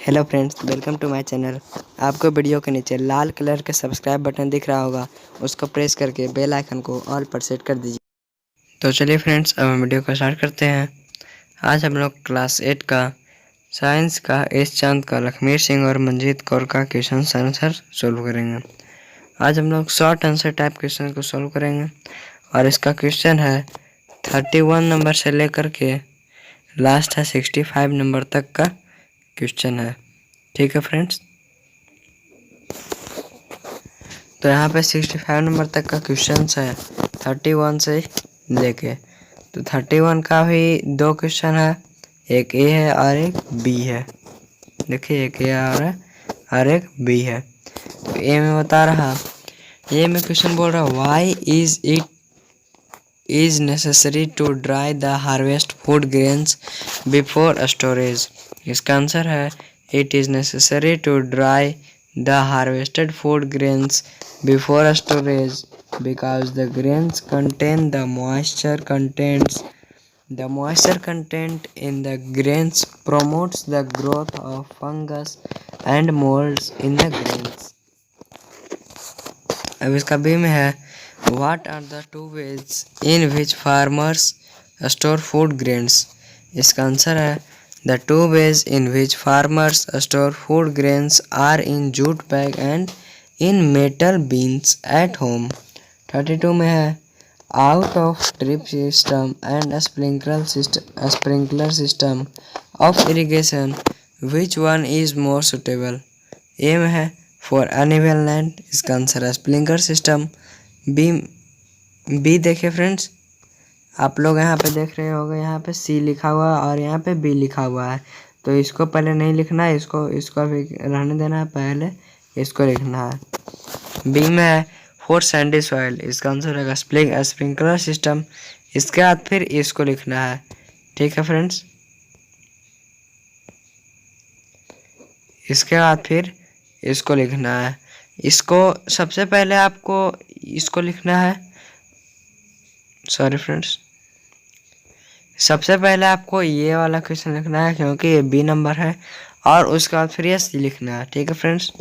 Hello friends, welcome to my channel. आपको video के नीचे लाल कलर का सब्सक्राइब बटन दिख रहा होगा, उसको प्रेस करके बेल आइकन को ऑल पर सेट कर दीजिए। तो चलिए फ्रेंड्स, अब हम वीडियो को स्टार्ट करते हैं। आज हम लोग क्लास 8 का साइंस का एस चांद का लखमीर सिंह और मंजीत कौर का क्वेश्चन आंसर सोल्व करेंगे। आज हम लोग शॉर्ट आंसर टाइप क्वेश्चन को सोल्व करेंगे और इसका क्वेश्चन है 31 नंबर से लेकर के लास्ट है 65 नंबर तक का क्वेश्चन है। ठीक है फ्रेंड्स, तो यहाँ पे 65 नंबर तक का क्वेश्चन है 31 से लेके। तो 31 का भी दो क्वेश्चन है, एक ए है और एक बी है। देखिए, एक ए और एक बी है। तो ए में बता रहा, ए में क्वेश्चन बोल रहा why is it is necessary to dry the harvest food grains before storage। इसका आंसर है it is necessary to dry the harvested food grains before storage because the grains contain the moisture content in the grains promotes the growth of fungus and molds in the grains। अब इसका B में है What are the two ways in which farmers store food grains? इसका answer है The two ways in which farmers store food grains are in jute bag and in metal bins at home। 32 में है Out of drip system and a sprinkler system of irrigation, which one is more suitable? A में है For uneven land। इसका answer है sprinkler system. B देखिए friends, आप लोग यहाँ पे देख रहे होंगे, यहाँ पे सी लिखा हुआ है और यहाँ पे बी लिखा हुआ है। तो इसको पहले नहीं लिखना है, इसको अभी रहने देना है, पहले इसको लिखना है। बी में है फॉर सैंडी सॉइल। इसका आंसर होगा स्प्रिंकलर सिस्टम। इसके बाद फिर इसको लिखना है। ठीक है फ्रेंड्स, इसके बाद फिर इसको लिखना है। इसको सबसे पहले आपको इसको लिखना है, सॉरी फ्रेंड्स, सबसे पहले आपको ये वाला क्वेश्चन लिखना है क्योंकि ये बी नंबर है, और उसके बाद फिर ये सी लिखना है। ठीक है फ्रेंड्स।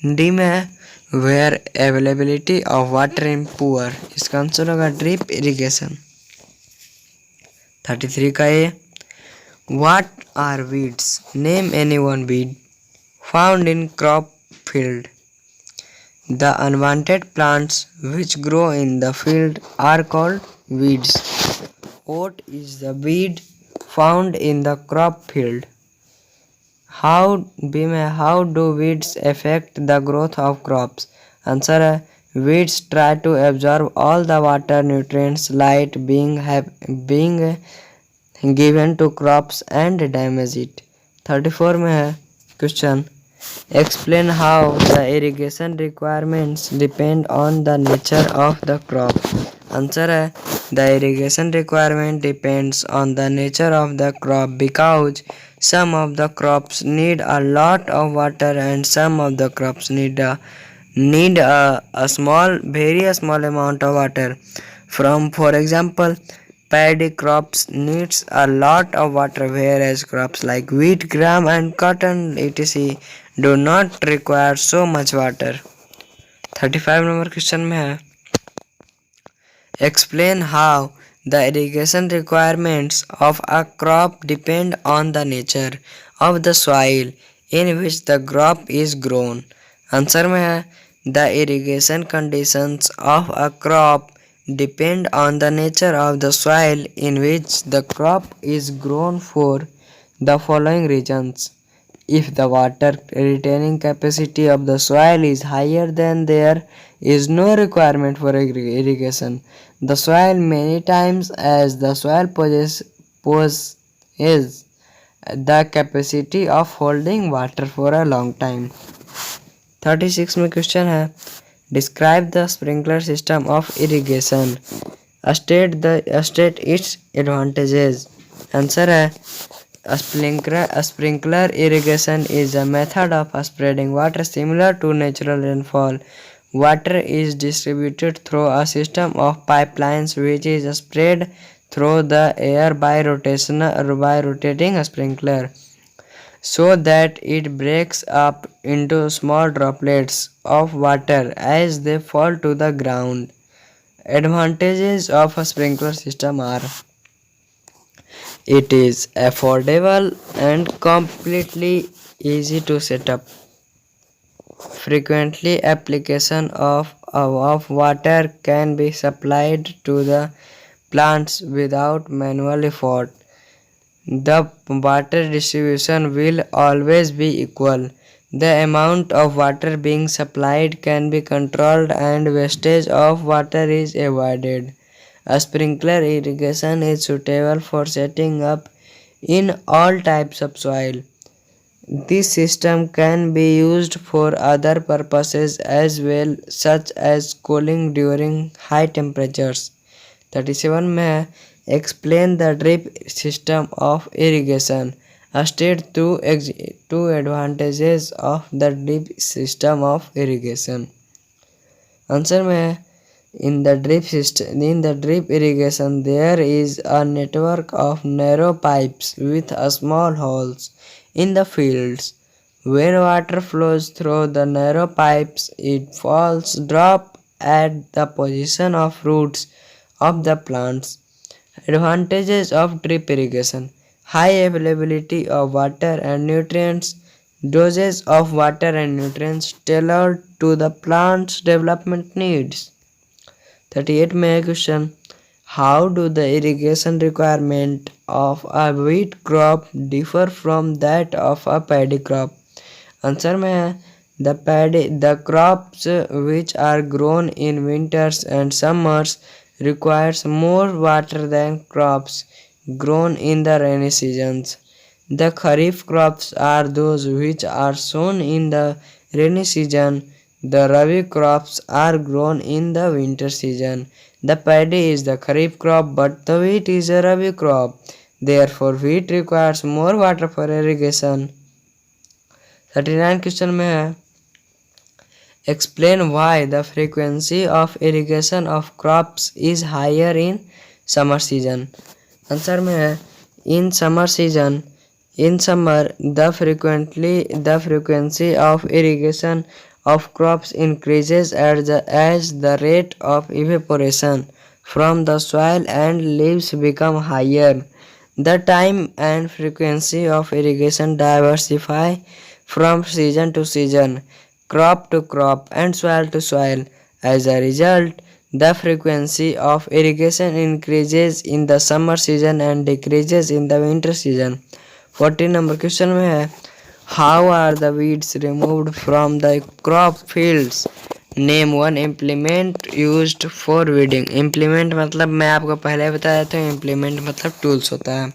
डी में है where availability of water in poor. इसका आंसर होगा ड्रिप इरिगेशन। 33 का a what are weeds, name any one weed found in crop field। The unwanted plants which grow in the field are called weeds। What is the weed found in the crop field? How do weeds affect the growth of crops? Answer है weeds try to absorb all the water, nutrients, light being given to crops and damage it। 34 में है question Explain how the irrigation requirements depend on the nature of the crop। Answer है the irrigation requirement depends on the nature of the crop because some of the crops need a lot of water and some of the crops need a very small amount of water। For example, paddy crops needs a lot of water, whereas crops like wheat, gram and cotton etc do not require so much water। 35 number question में है Explain how the irrigation requirements of a crop depend on the nature of the soil in which the crop is grown। Answer में है The irrigation conditions of a crop depend on the nature of the soil in which the crop is grown for the following reasons। If the water retaining capacity of the soil is higher, then there is no requirement for irrigation। The soil many times as the soil possesses the capacity of holding water for a long time। 36 में question है Describe the sprinkler system of irrigation। State its advantages। Answer है A sprinkler irrigation is a method of spreading water similar to natural rainfall। Water is distributed through a system of pipelines which is spread through the air by rotating a sprinkler। so that it breaks up into small droplets of water as they fall to the ground. Advantages of a sprinkler system are: it is affordable and completely easy to set up. Frequently application of water can be supplied to the plants without manual effort. The water distribution will always be equal. The amount of water being supplied can be controlled and wastage of water is avoided. A sprinkler irrigation is suitable for setting up in all types of soil. This system can be used for other purposes as well, such as cooling during high temperatures. 37 में है, explain the drip system of irrigation. State two advantages of the drip system of irrigation. Answer में है, in the drip irrigation there is a network of narrow pipes with small holes in the fields. When water flows through the narrow pipes, it falls drop at the position of roots of the plants. Advantages of drip irrigation: high availability of water and nutrients, doses of water and nutrients tailored to the plant's development needs. 38 में है question, how do the irrigation requirement of a wheat crop differ from that of a paddy crop? Answer में है, the crops which are grown in winters and summers requires more water than crops grown in the rainy seasons. The kharif crops are those which are sown in the rainy season. The rabi crops are grown in the winter season. The paddy is the kharif crop, but the wheat is a rabi crop. Therefore, wheat requires more water for irrigation. 39 question में है, explain why the frequency of irrigation of crops is higher in summer season. Answer में है, in summer the frequency of irrigation of crops increases as the rate of evaporation from the soil and leaves become higher. The time and frequency of irrigation diversify from season to season, crop to crop, and soil to soil. As a result, the frequency of irrigation increases in the summer season and decreases in the winter season. 14 number question में है, how are the weeds removed from the crop fields? Name one implement used for weeding. Implement मतलब मैं आपको पहले बताया था, implement मतलब tools होता है.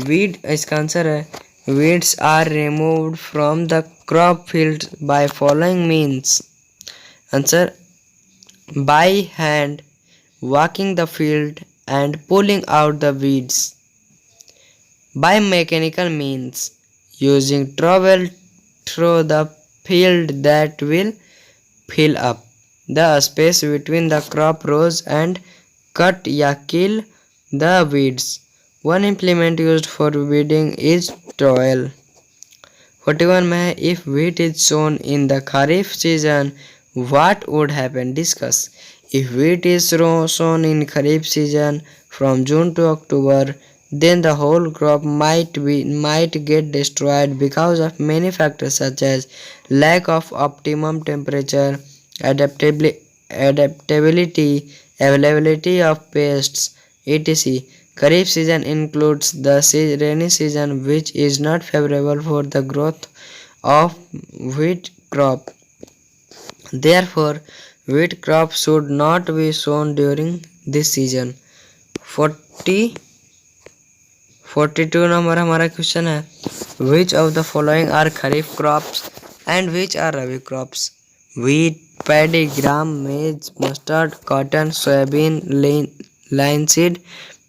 Weed इसका आंसर है, weeds are removed from the crop fields by following means. Answer: by hand, walking the field and pulling out the weeds. By mechanical means, using trowel through the field that will fill up the space between the crop rows and cut या kill the weeds. One implement used for weeding is trowel. 41 में है, if wheat is sown in the kharif season, what would happen? Discuss. If wheat is sown in kharif season from June to October, then the whole crop might get destroyed because of many factors such as lack of optimum temperature, adaptability, availability of pests, etc. Kharif season includes the rainy season, which is not favorable for the growth of wheat crop. Therefore, wheat crop should not be sown during this season. 42 number हमारा question है, which of the following are kharif crops and which are rabi crops? Wheat, paddy, gram, maize, mustard, cotton, soybean, linseed,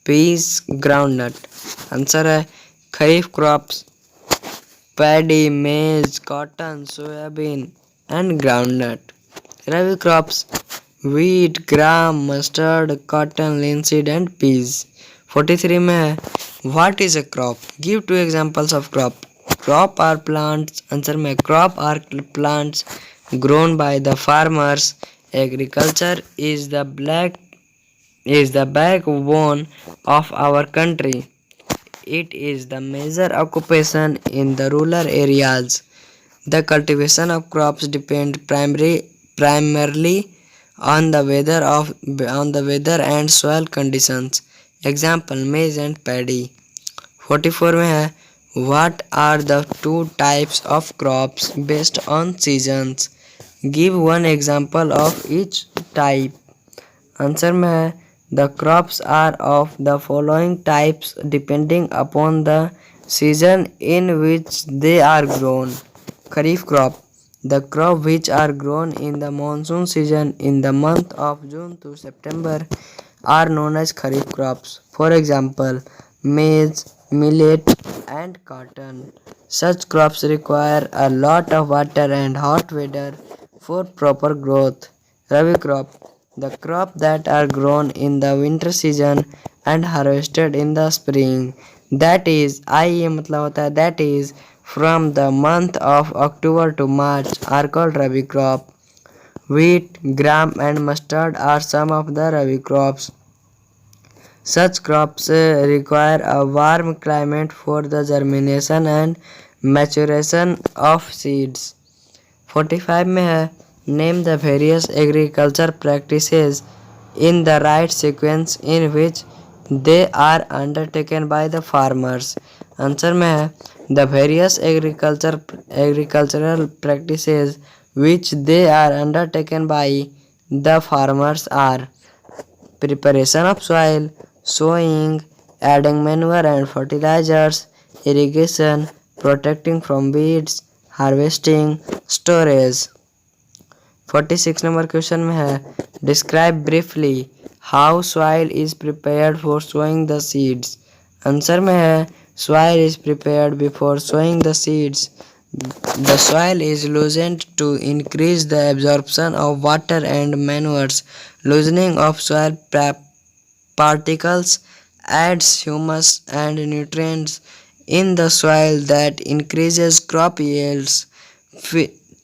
peas, groundnut. Answer है खरीफ crops paddy, maize, cotton, soybean and groundnut. Rabi crops wheat, gram, mustard, cotton, linseed and peas. 43 में है, what is a crop? Give two examples of crop. Crop are plants. Answer में crop are plants grown by the farmers. Agriculture is the backbone of our country. It is the major occupation in the rural areas. The cultivation of crops depends primarily on the weather and soil conditions. Example maize and paddy. 44 में है What are the two types of crops based on seasons? Give one example of each type. Answer में है The crops are of the following types depending upon the season in which they are grown. Kharif crop. The crop which are grown in the monsoon season in the month of June to September are known as Kharif crops. For example, maize, millet and cotton. Such crops require a lot of water and hot weather for proper growth. Rabi crop. The crop that are grown in the winter season and harvested in the spring. That is, मतलब होता है that is from the month of October to March are called Rabi crop. Wheat, gram and mustard are some of the Rabi crops. Such crops require a warm climate for the germination and maturation of seeds. 45 में है Name the various agriculture practices in the right sequence in which they are undertaken by the farmers. Answer में है The various agricultural practices which they are undertaken by the farmers are preparation of soil, sowing, adding manure and fertilizers, irrigation, protecting from weeds, harvesting, storage. 46 number question में है Describe briefly how soil is prepared for sowing the seeds. Answer में है Soil is prepared before sowing the seeds. The soil is loosened to increase the absorption of water and manures. Loosening of soil particles adds humus and nutrients in the soil that increases crop yields.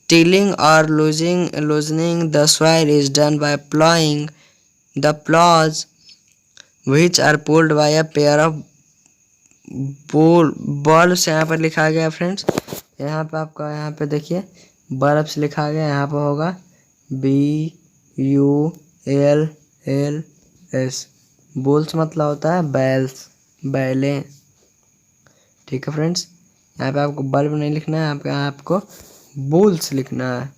Tilling or loosening the soil is done by plowing. The plows, which are pulled by a pair of bulbs, यहाँ पर लिखा गया friends, यहाँ पे आपका यहाँ पे देखिए bulbs लिखा गया, यहाँ पे होगा BULLS. बुल्स मतलब होता है बैलें. ठीक है फ्रेंड्स, यहाँ पे आपको बल्ब नहीं लिखना है, यहाँ पे आपको बुल्स लिखना है.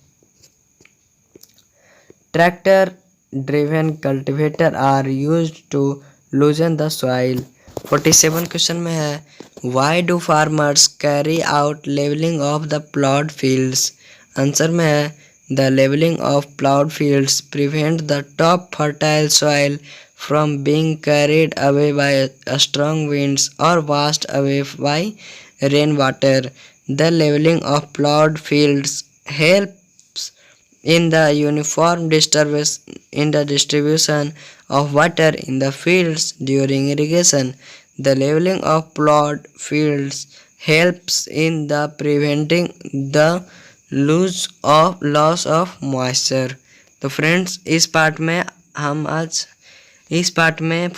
Tractor driven cultivator are used to loosen the soil. 47 question में है why do farmers carry out levelling of the ploughed fields. Answer में है the levelling of ploughed fields prevent the top fertile soil from being carried away by strong winds और washed away by rain water. The leveling of plowed fields helps in the uniform distribution of water in the fields during irrigation. The leveling of plowed fields helps in the preventing the loss of moisture. तो friends इस part में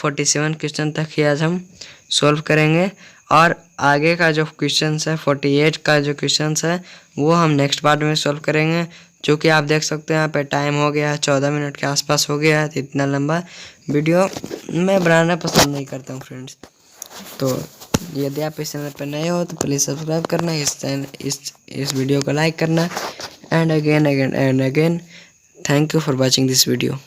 47 question तक ही आज हम solve करेंगे और आगे का जो क्वेश्चन है 48 का जो क्वेश्चन है वो हम नेक्स्ट पार्ट में सॉल्व करेंगे. जो कि आप देख सकते हैं यहाँ पे टाइम हो गया है 14 मिनट के आसपास हो गया है. तो इतना लंबा वीडियो मैं बनाना पसंद नहीं करता हूँ फ्रेंड्स. तो यदि आप इस चैनल पर नए हो तो प्लीज़ सब्सक्राइब करना, इस वीडियो को लाइक करना. And again thank you for watching this video.